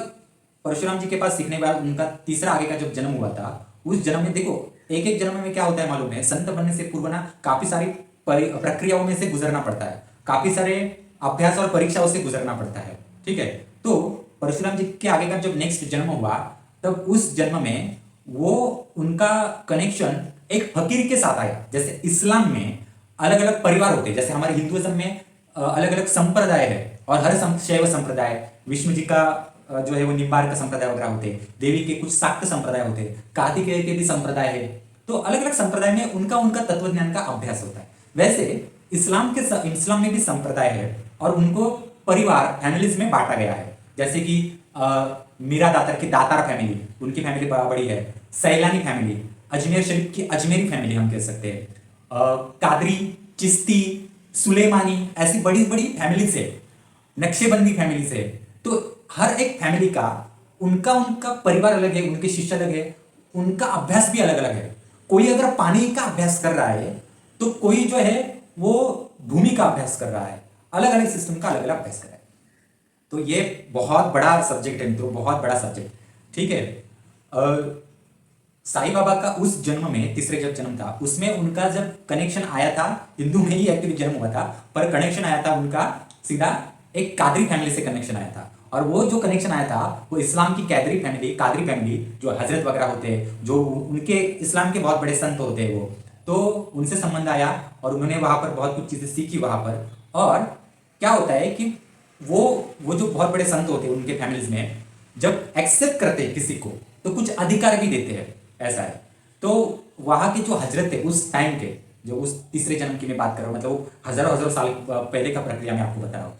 परशुराम जी के पास सीखने के बाद उनका तीसरा आगे का जब जन्म हुआ था, उस जन्म में देखो एक एक जन्म में क्या होता है मालूम है, संत बनने से पूर्व ना काफी सारी प्रक्रियाओं में से गुजरना पड़ता है, काफी सारे अभ्यास और परीक्षाओं से गुजरना पड़ता है। ठीक है। तो परशुराम जी के आगे का जब नेक्स्ट जन्म हुआ तब उस जन्म में वो उनका कनेक्शन एक फकीर के साथ आया। जैसे इस्लाम में अलग अलग परिवार होते हैं, जैसे हमारे हिंदुइज्म में अलग अलग संप्रदाय है, और हर शैव संप्रदाय, विष्णु जी का जो है वो निम्बार्क का संप्रदाय वगैरह होते हैं, देवी के कुछ शाक्त संप्रदाय होते हैं, कार्तिकेय के भी संप्रदाय है। तो अलग अलग संप्रदाय में उनका उनका तत्व ज्ञान का अभ्यास होता है। वैसे इस्लाम में भी संप्रदाय है और उनको परिवार फैमिलीज में बांटा गया है। जैसे कि मीरा दातार की दातार फैमिली, उनकी फैमिली बड़ी है। सैलानी फैमिली, अजमेर शरीफ की अजमेरी फैमिली हम कह सकते हैं। कादरी, चिश्ती, सुलेमानी, ऐसी बड़ी बड़ी फैमिलीज है। नक्शेबंदी फैमिलीज है। तो हर एक फैमिली का उनका परिवार अलग है, उनके शिष्य अलग है, उनका अभ्यास भी अलग अलग है। कोई अगर पानी का अभ्यास कर रहा है तो कोई जो है वो भूमि का अभ्यास कर रहा है, अलग अलग सिस्टम का अलग अलग अभ्यास कर रहा है। तो ये बहुत बड़ा सब्जेक्ट है मित्रों, बहुत बड़ा सब्जेक्ट। ठीक है। साईं बाबा का उस जन्म में, तीसरे जब जन्म था उसमें उनका जब कनेक्शन आया था, हिंदू में ही एक्चुअली जन्म हुआ था, पर कनेक्शन आया था उनका सीधा एक कादरी फैमिली से कनेक्शन आया था। और वो जो कनेक्शन आया था वो इस्लाम की कादरी फैमिली जो हजरत वगैरह होते हैं, जो उनके इस्लाम के बहुत बड़े संत होते हैं, वो तो उनसे संबंध आया और उन्होंने वहां पर बहुत कुछ चीजें सीखी वहां पर। और क्या होता है कि वो जो बहुत बड़े संत होते हैं उनके फैमिलीज में जब एक्सेप्ट करते हैं किसी को तो कुछ अधिकार भी देते हैं, ऐसा है। तो वहां के जो हजरत थे उस टाइम के, जो उस तीसरे जन्म की मैं बात कर रहा हूँ, मतलब हजारों हजारों साल पहले का प्रक्रिया मैं आपको बता रहा हूँ।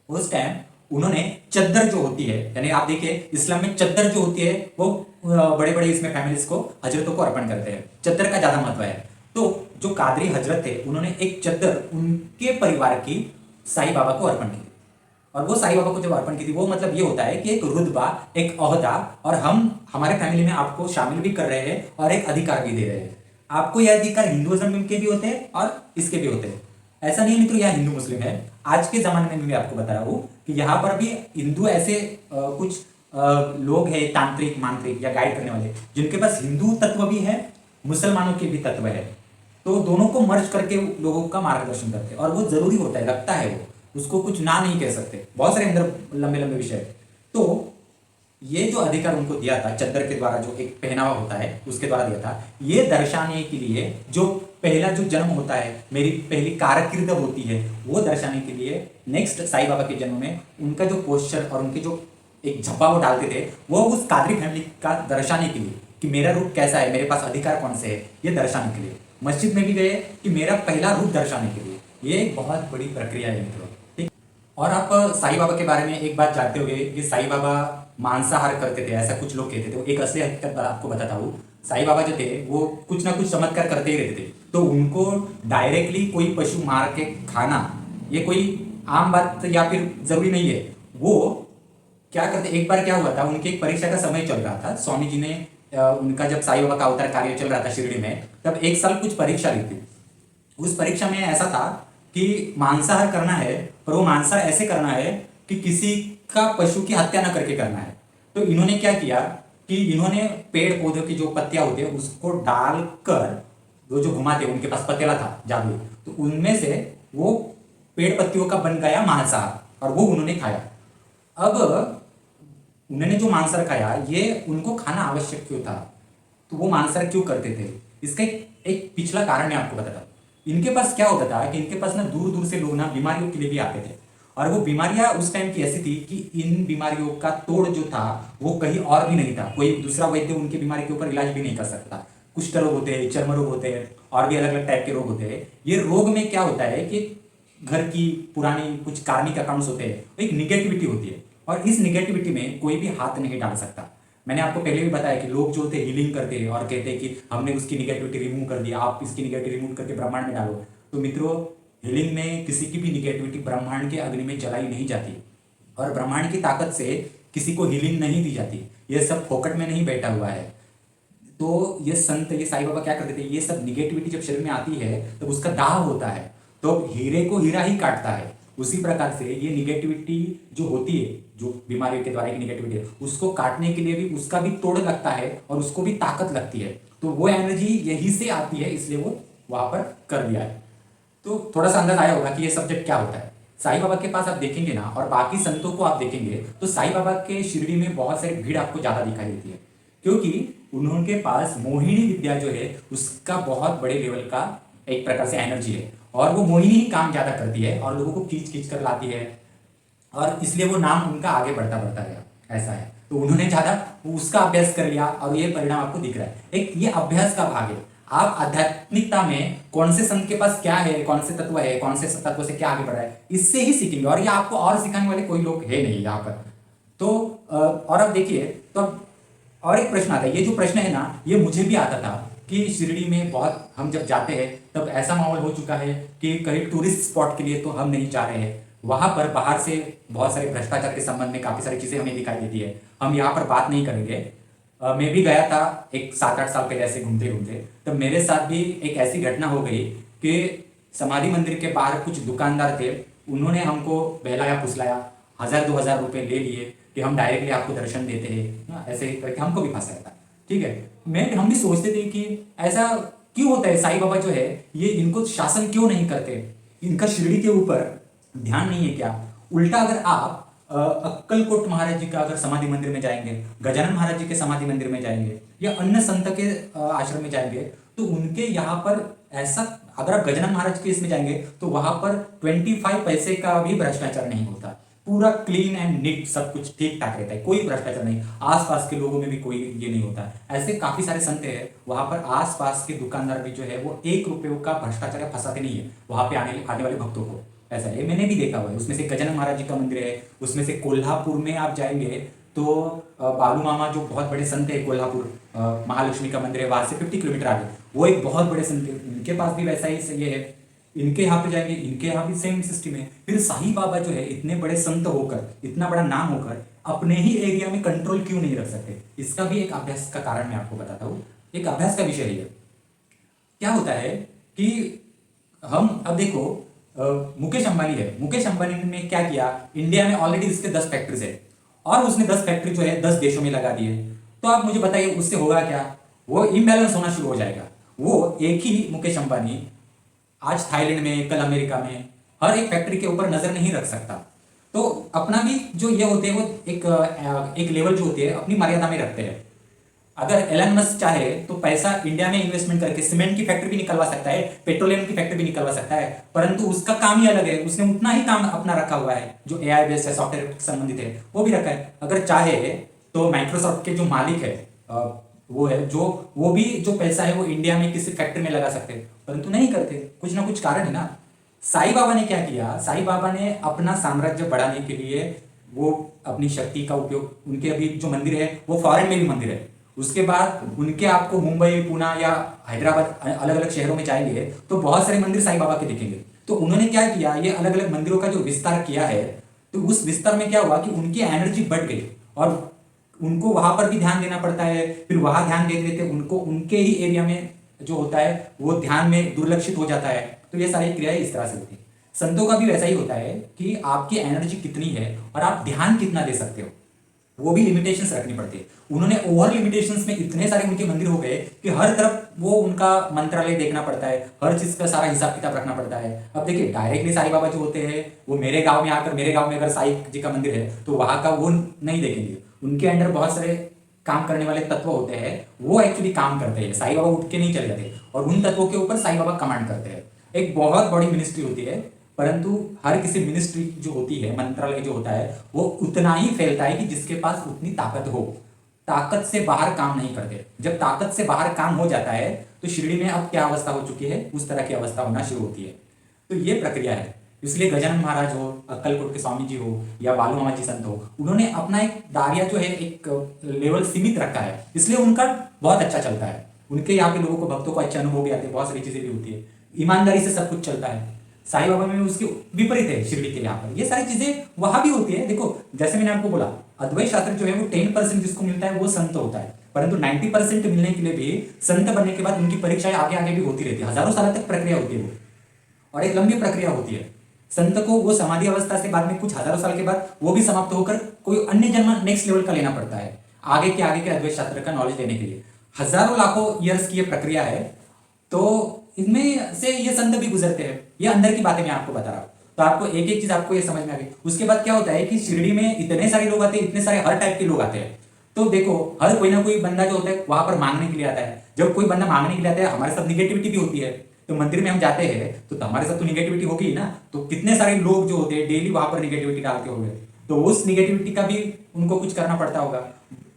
उस टाइम उन्होंने चद्दर जो होती है, यानी आप देखिए इस्लाम में चद्दर जो होती है वो बड़े बड़े इसमें फैमिलीज को, हजरतों को अर्पण करते हैं। चद्दर का ज्यादा महत्व है। तो जो कादरी हजरत थे उन्होंने एक चद्दर उनके परिवार की साईं बाबा को अर्पण की। और वो साईं बाबा को जब अर्पण की थी, वो मतलब ये होता है कि एक रुतबा, एक ओहदा, और हम हमारे फैमिली में आपको शामिल भी कर रहे हैं और एक अधिकार भी दे रहे हैं। आपको यह अधिकार हिंदुइज्म के भी होते हैं और इसके भी होते हैं। ऐसा नहीं मित्रों यह हिंदू मुस्लिम है, आज के जमाने में मैं आपको बता रहा हूँ कि यहाँ पर भी हिंदू ऐसे कुछ लोग हैं, तांत्रिक मांत्रिक या गाइड करने वाले, जिनके पास हिंदू तत्व भी है, मुसलमानों के भी तत्व है। तो दोनों को मर्ज करके लोगों का मार्गदर्शन करते हैं और वो जरूरी होता है, लगता है वो, उसको कुछ ना नहीं कह सकते, बहुत सारे अंदर लंबे लंबे विषय। तो ये जो अधिकार उनको दिया था चद्दर के द्वारा, जो एक पहनावा होता है उसके द्वारा दिया था, ये दर्शाने के लिए जो पहला जो जन्म होता है, मेरी पहली कारकिर्द होती है, वो दर्शाने के लिए नेक्स्ट साईं बाबा के जन्म में उनका जो पोस्चर और उनके जो एक झप्पा वो डालते थे, वो उस कादरी फैमिली का दर्शाने के लिए कि मेरा रूप कैसा है, मेरे पास अधिकार कौन से है, ये दर्शाने के लिए मस्जिद में भी गए कि मेरा पहला रूप दर्शाने के लिए। ये एक बहुत बड़ी प्रक्रिया है मित्रों, ठीक। और आप साईं बाबा के बारे में एक बात जानते होंगे कि साईं बाबा मांसाहार करते थे, ऐसा कुछ लोग कहते थे। एक असली हकीकत आपको बताता हूँ, साईं बाबा जो थे वो कुछ ना कुछ चमत्कार करते ही रहते थे। तो उनको डायरेक्टली कोई पशु मार के खाना ये कोई आम बात या फिर जरूरी नहीं है। वो क्या करते, एक बार क्या हुआ था, उनकी एक परीक्षा का समय चल रहा था, स्वामी जी ने उनका जब साईं बाबा का अवतार कार्य चल रहा था शिरडी में, तब एक साल कुछ परीक्षा ली थी। उस परीक्षा में ऐसा था कि मांसाहार करना है, पर वो मांसाहार ऐसे करना है कि किसी का पशु की हत्या न करके करना है। तो इन्होंने क्या किया कि इन्होंने पेड़ पौधों की जो पत्तियां होती है उसको डालकर, वो जो घुमाते उनके पास पतीला था जादू, तो उनमें से वो पेड़ पत्तियों का बन गया मांसाहार, और वो उन्होंने खाया। अब उन्होंने जो मांसाहार खाया ये उनको खाना आवश्यक क्यों था, तो वो मांसाहार क्यों करते थे, इसका एक पिछला कारण मैं आपको बताता हूँ। इनके पास क्या होता था कि इनके पास ना दूर दूर से लोग ना बीमारियों के लिए भी आते थे, और वो बीमारियां उस टाइम की ऐसी थी कि इन बीमारियों का तोड़ जो था वो कहीं और भी नहीं था, कोई दूसरा वैद्य उनकी बीमारी के ऊपर इलाज भी नहीं कर सकता। कुष्ठ रोग होते हैं, चर्म रोग होते हैं, और भी अलग अलग टाइप के रोग होते हैं। ये रोग में क्या होता है कि घर की पुरानी कुछ कार्मिक अकाउंट्स होते हैं, एक निगेटिविटी होती है, और इस निगेटिविटी में कोई भी हाथ नहीं डाल सकता। मैंने आपको पहले भी बताया कि लोग जो होते हैं हीलिंग करते हैं और कहते हैं कि हमने उसकी निगेटिविटी रिमूव कर दी, आप इसकी निगेटिविटी रिमूव करके ब्रह्मांड में डालो। तो मित्रों, हीलिंग में किसी की भी निगेटिविटी ब्रह्मांड के अग्नि में जलाई नहीं जाती, और ब्रह्मांड की ताकत से किसी को हीलिंग नहीं दी जाती। ये सब फोकट में नहीं बैठा हुआ है। तो ये संत, ये साईं बाबा क्या करते थे, ये सब निगेटिविटी जब शरीर में आती है तो उसका दाह होता है, तो हीरे को हीरा ही काटता है। उसी प्रकार से ये निगेटिविटी जो होती है, जो बीमारियों के द्वारा की निगेटिविटी है, उसको काटने के लिए भी उसका भी तोड़ लगता है और उसको भी ताकत लगती है। तो वो एनर्जी यही से आती है, इसलिए वो वहां पर कर दिया है। तो थोड़ा सा अंदाज आया होगा कि ये सब्जेक्ट क्या होता है। साईं बाबा के पास आप देखेंगे ना, और बाकी संतों को आप देखेंगे, तो साईं बाबा के शिरडी में बहुत सारी भीड़ आपको ज्यादा दिखाई देती है, क्योंकि उनके पास मोहिनी विद्या जो है उसका बहुत बड़े लेवल का एक प्रकार से एनर्जी है, और वो मोहिनी ही काम ज्यादा करती है और लोगों को खींच खींच कर लाती है, और इसलिए वो नाम उनका आगे बढ़ता बढ़ता गया, ऐसा है। तो उन्होंने ज्यादा उसका अभ्यास कर लिया और ये परिणाम आपको दिख रहा है। एक ये अभ्यास का भाग है। आप आध्यात्मिकता में कौन से संत के पास क्या है, कौन से तत्व है, कौन से तत्व से क्या आगे बढ़ रहा है, इससे ही सीखेंगे, और ये आपको और सिखाने वाले कोई लोग है नहीं यहाँ पर। तो और अब देखिए, तो और एक प्रश्न आता है, ये जो प्रश्न है ना, ये मुझे भी आता था कि शिरडी में बहुत हम जब जाते हैं तब ऐसा माहौल हो चुका है कि कहीं टूरिस्ट स्पॉट के लिए तो हम नहीं जा रहे हैं, वहां पर बाहर से बहुत सारे भ्रष्टाचार के संबंध में काफी सारी चीजें हमें दिखाई देती है। हम यहाँ पर बात नहीं करेंगे। मैं भी गया था एक 7-8 साल पहले ऐसे घूमते घूमते, तब मेरे साथ भी एक ऐसी घटना हो गई कि समाधि मंदिर के बाहर कुछ दुकानदार थे, उन्होंने हमको बहलाया फुसलाया, 1000-2000 रुपए ले लिए कि हम डायरेक्टली आपको दर्शन देते हैं, ऐसे करके हमको भी फंसाया था। ठीक है, हम भी सोचते थे कि ऐसा क्यों होता है, साईं बाबा जो है ये इनको शासन क्यों नहीं करते, इनका शिरडी के ऊपर ध्यान नहीं है क्या। उल्टा अगर आप अक्कलकोट महाराज जी का अगर समाधि मंदिर में जाएंगे, गजानन महाराज जी के समाधि मंदिर में जाएंगे, या अन्य संत के आश्रम में जाएंगे, तो उनके यहाँ पर ऐसा, अगर आप गजानन महाराज के इसमें जाएंगे तो वहां पर 25 पैसे का भी भ्रष्टाचार नहीं होता, पूरा क्लीन एंड नीट, सब कुछ ठीक ठाक रहता है, कोई भ्रष्टाचार नहीं, आसपास के लोगों में भी कोई ये नहीं होता। ऐसे काफी सारे संत हैं, वहां पर आसपास के दुकानदार भी जो है वो 1 रुपये का भ्रष्टाचार फंसाते नहीं है वहां पे आने वाले भक्तों को। ऐसा है, मैंने भी देखा हुआ है। उसमें से गजानन महाराज जी का मंदिर है, उसमें से कोल्हापुर में आप जाएंगे तो बालू मामा जो बहुत बड़े संत है, कोल्हापुर महालक्ष्मी का मंदिर है, वहां से 50 किलोमीटर आगे, वो एक बहुत बड़े संत है, उनके पास भी वैसा ही ये है। इनके यहाँ पे जाएंगे, इनके यहाँ भी सेम सिस्टम है। फिर साईं बाबा जो है इतने बड़े संत होकर, इतना बड़ा नाम होकर, अपने ही एरिया में कंट्रोल क्यों नहीं रख सकते, इसका भी एक अभ्यास का कारण मैं आपको बताता हूँ, एक अभ्यास का विषय है। क्या होता है कि हम अब देखो, मुकेश अंबानी है, मुकेश अंबानी ने क्या किया, इंडिया में ऑलरेडी इसके 10 फैक्ट्रीज है, और उसने 10 फैक्ट्री जो है 10 देशों में लगा दिए। तो आप मुझे बताइए उससे होगा क्या, वो इम्बैलेंस होना शुरू हो जाएगा। वो एक ही मुकेश अंबानी आज थाईलैंड में, कल अमेरिका में, हर एक फैक्ट्री के ऊपर नजर नहीं रख सकता। तो अपना भी जो ये होते हैं वो एक लेवल जो होती है अपनी मर्यादा में रखते हैं। अगर एलन मस्क चाहे तो पैसा इंडिया में इन्वेस्टमेंट करके सीमेंट की फैक्ट्री भी निकलवा सकता है, पेट्रोलियम की फैक्ट्री भी निकलवा सकता है, परंतु उसका काम ही अलग है। उसने उतना ही काम अपना रखा हुआ है जो एआई बेस्ड है, सॉफ्टवेयर से संबंधित है, वो भी रखा है। अगर चाहे तो माइक्रोसॉफ्ट के जो मालिक है वो है जो वो भी जो पैसा है वो इंडिया में किसी फैक्ट्री में लगा सकते हैं, परंतु नहीं करते। कुछ ना कुछ कारण है ना। साईं बाबा ने क्या किया, साईं बाबा ने अपना साम्राज्य बढ़ाने के लिए वो अपनी शक्ति का उपयोग, उनके अभी जो मंदिर है वो फॉरेन में भी मंदिर है, उसके बाद उनके आपको मुंबई, पुणे या हैदराबाद अलग अलग शहरों में जाएंगे तो बहुत सारे मंदिर साईं बाबा के दिखेंगे। तो उन्होंने क्या किया, ये अलग अलग मंदिरों का जो विस्तार किया है, तो उस विस्तार में क्या हुआ कि उनकी एनर्जी बढ़ गई और उनको वहां पर भी ध्यान देना पड़ता है। फिर वहां ध्यान दे देते उनको उनके ही एरिया में जो होता है वो ध्यान में दुर्लक्षित हो जाता है। तो ये सारी क्रियाएं इस तरह से होती है। संतों का भी वैसा ही होता है कि आपकी एनर्जी कितनी है और आप ध्यान कितना दे सकते हो, वो भी लिमिटेशंस रखनी पड़ती है। उन्होंने ओवर लिमिटेशंस में इतने सारे उनके मंदिर हो गए कि हर तरफ वो उनका मंत्रालय देखना पड़ता है, हर चीज का सारा हिसाब किताब रखना पड़ता है। अब देखिए डायरेक्टली साईं बाबा जो होते हैं वो मेरे गांव में आकर, मेरे गांव में अगर साईं जी का मंदिर है तो वहां का वो नहीं देखेंगे। उनके अंडर बहुत सारे काम करने वाले तत्व होते हैं, वो एक्चुअली काम करते हैं। साईं बाबा उठ के नहीं चले जाते और उन तत्वों के ऊपर साईं बाबा कमांड करते हैं। एक बहुत बड़ी मिनिस्ट्री होती है, परंतु हर किसी मिनिस्ट्री जो होती है, मंत्रालय जो होता है, वो उतना ही फैलता है कि जिसके पास उतनी ताकत हो। ताकत से बाहर काम नहीं करते। जब ताकत से बाहर काम हो जाता है तो शिरडी में अब क्या अवस्था हो चुकी है, उस तरह की अवस्था होना शुरू होती है। तो ये प्रक्रिया है। इसलिए गजानन महाराज हो, अक्कलकोट के स्वामी जी हो या बालू मामा जी संत हो, उन्होंने अपना एक दायरा जो है एक लेवल सीमित रखा है, इसलिए उनका बहुत अच्छा चलता है। उनके यहाँ पे लोगों को, भक्तों को अच्छे अनुभव भी आते हैं, बहुत सारी चीजें भी होती है, ईमानदारी से सब कुछ चलता है। साईं बाबा में उसके विपरीत है शिरडी के यहाँ पर, ये सारी चीजें वहां भी होती है। देखो जैसे मैंने आपको बोला, अद्वैत शास्त्र जो है वो 10% जिसको मिलता है वो संत होता है, परंतु 90% मिलने के लिए भी संत बनने के बाद उनकी परीक्षाएं आगे आगे भी होती रहती है। हजारों साल तक प्रक्रिया होती है वो, और एक लंबी प्रक्रिया होती है। संत को वो समाधि अवस्था से बाद में कुछ हजारों साल के बाद वो भी समाप्त होकर कोई अन्य जन्म नेक्स्ट लेवल का लेना पड़ता है, आगे के अद्वैत शास्त्र का नॉलेज लेने के लिए। हजारों लाखों ईयर्स की ये प्रक्रिया है। तो इनमें से ये संत भी गुजरते हैं। ये अंदर की बातें मैं आपको बता रहा हूं, तो आपको एक एक चीज आपको ये समझ में आ गई। उसके बाद क्या होता है कि शिरडी में इतने सारे लोग आते हैं, इतने सारे हर टाइप के लोग आते हैं। तो देखो हर कोई ना कोई बंदा जो होता है वहां पर मांगने के लिए आता है। जब कोई बंदा मांगने के लिए आता है, हमारे साथ निगेटिविटी भी होती है। तो मंदिर में हम जाते हैं तो हमारे साथ तो निगेटिविटी होगी ही ना। तो कितने सारे लोग जो होते हैं डेली वहां पर निगेटिविटी डालते होंगे, तो उस निगेटिविटी का भी उनको कुछ करना पड़ता होगा।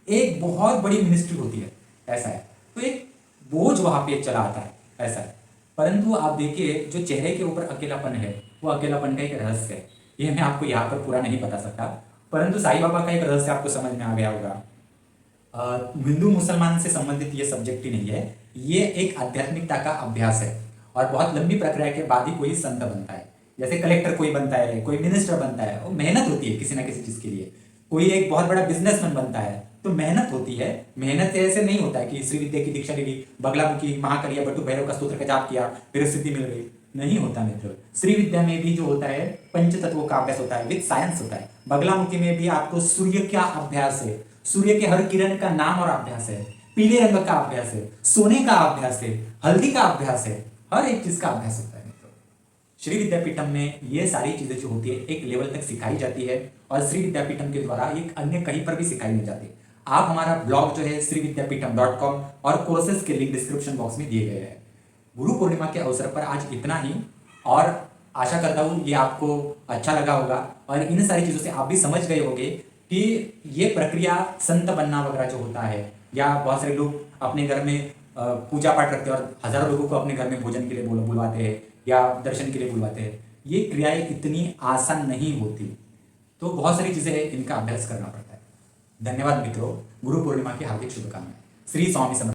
एक बहुत बड़ी मिनिस्ट्री होती है, ऐसा है। तो एक बोझ वहां पे चला आता है, ऐसा है। परंतु आप देखिए जो चेहरे के ऊपर अकेलापन है, वो अकेलापन का एक रहस्य है। ये मैं आपको यहाँ पर पूरा नहीं बता सकता, परंतु साईं बाबा का एक रहस्य आपको समझ में आ गया होगा। हिंदू मुसलमान से संबंधित ये सब्जेक्ट ही नहीं है, ये एक आध्यात्मिकता का अभ्यास है। और बहुत लंबी प्रक्रिया के बाद ही कोई संत बनता है। जैसे कलेक्टर कोई बनता है, कोई मिनिस्टर बनता है, वो मेहनत होती है किसी ना किसी चीज के लिए। कोई एक बहुत बड़ा बिजनेसमैन बनता है तो मेहनत होती है। मेहनत ऐसे नहीं होता है कि श्री विद्या की दीक्षा ले ली, बगलामुखी, महाकालिया, बटू भैरव का स्तोत्र का जाप किया, फिर सिद्धि मिल गई, नहीं होता मित्र। श्री विद्या में भी जो होता है पंच तत्वों का अभ्यास होता है, विद साइंस होता है। बगलामुखी में भी आपको सूर्य का अभ्यास है, सूर्य के हर किरण का नाम और अभ्यास है, पीले रंग का अभ्यास है, सोने का अभ्यास है, हल्दी का अभ्यास है, हर एक चीज का अभ्यास होता है। श्री विद्यापीठम में ये सारी चीजें जो होती है एक लेवल तक सिखाई जाती है, और श्री विद्यापीठम के द्वारा ये अन्य कहीं पर भी सिखाई नहीं जाती। आप हमारा ब्लॉग जो है श्रीविद्यापीठम.com और कोर्सेज के लिंक डिस्क्रिप्शन बॉक्स में दिए गए हैं। गुरु पूर्णिमा के अवसर पर आज इतना ही, और आशा करता हूँ ये आपको अच्छा लगा होगा और इन सारी चीज़ों से आप भी समझ गए होंगे कि ये प्रक्रिया संत बनना वगैरह जो होता है, या बहुत सारे लोग अपने घर में पूजा पाठ रखते हैं और हजारों लोगों को अपने घर में भोजन के लिए बुलवाते हैं या दर्शन के लिए बुलवाते हैं, ये क्रियाएं इतनी आसान नहीं होती। तो बहुत सारी चीज़ें इनका अभ्यास करना पड़ता है। धन्यवाद मित्रों, गुरु पूर्णिमा की हार्दिक शुभकामनाएं। श्री स्वामी समर्थ।